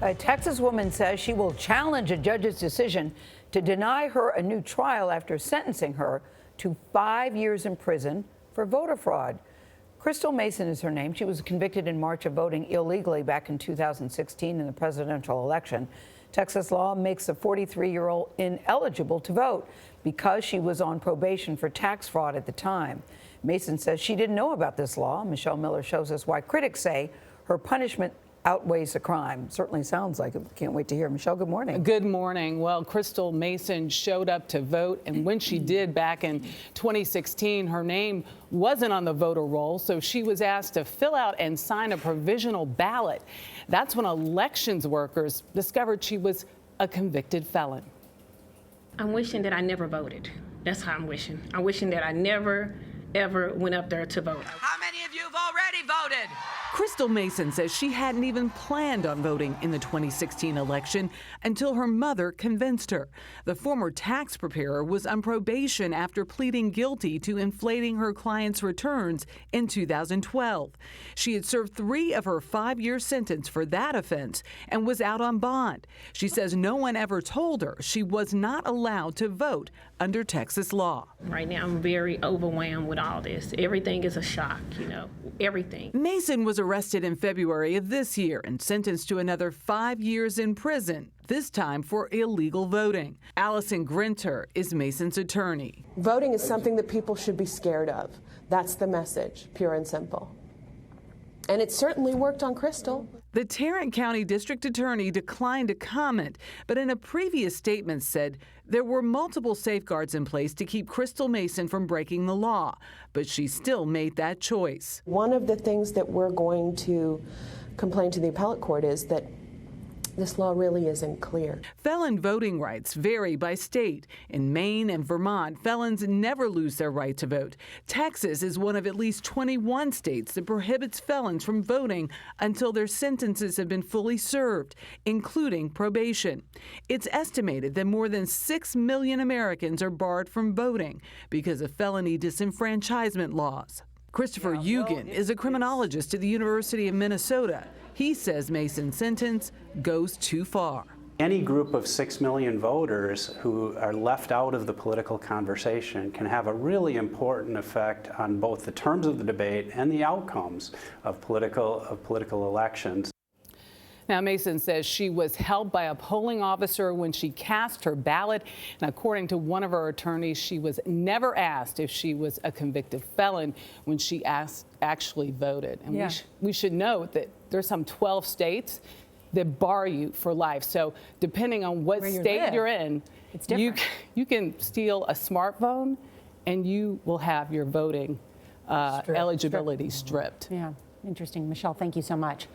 A Texas woman says she will challenge a judge's decision to deny her a new trial after sentencing her to 5 years in prison for voter fraud. Crystal Mason is her name. She was convicted in March of voting illegally back in 2016 in the presidential election. Texas law makes the 43-year-old ineligible to vote because she was on probation for tax fraud at the time. Mason says she didn't know about this law. Michelle Miller shows us why critics say her punishment outweighs the crime. Certainly sounds like it. Can't wait to hear. Michelle, good morning. Good morning. Well, Crystal Mason showed up to vote, and when she did back in 2016, her name wasn't on the voter roll, so she was asked to fill out and sign a provisional ballot. That's when elections workers discovered she was a convicted felon. I'm wishing that I never voted. That's how I'm wishing. I'm wishing that I never, ever went up there to vote. How many of you have already voted? Crystal Mason says she hadn't even planned on voting in the 2016 election until her mother convinced her. The former tax preparer was on probation after pleading guilty to inflating her client's returns in 2012. She had served 3 of her 5-year sentence for that offense and was out on bond. She says no one ever told her she was not allowed to vote under Texas law. Right now, I'm very overwhelmed with all this. Everything is a shock, everything. Mason was arrested in February of this year and sentenced to another 5 years in prison, this time for illegal voting. Allison Grinter is Mason's attorney. Voting is something that people should be scared of. That's the message, pure and simple. And it certainly worked on Crystal. The Tarrant County District Attorney declined to comment, but in a previous statement said there were multiple safeguards in place to keep Crystal Mason from breaking the law, but she still made that choice. One of the things that we're going to complain to the appellate court is that this law really isn't clear. Felon voting rights vary by state. In Maine and Vermont, felons never lose their right to vote. Texas is one of at least 21 states that prohibits felons from voting until their sentences have been fully served, including probation. It's estimated that more than 6 million Americans are barred from voting because of felony disenfranchisement laws. Christopher Eugen is a criminologist at the University of Minnesota. He says Mason's sentence goes too far. Any group of 6 million voters who are left out of the political conversation can have a really important effect on both the terms of the debate and the outcomes of political elections. Now, Mason says she was held by a polling officer when she cast her ballot. And according to one of her attorneys, she was never asked if she was a convicted felon when she actually voted. And we should note that there's some 12 states that bar you for life. So depending on what state you're in, you can steal a smartphone and you will have your voting eligibility stripped. Yeah, interesting. Michelle, thank you so much.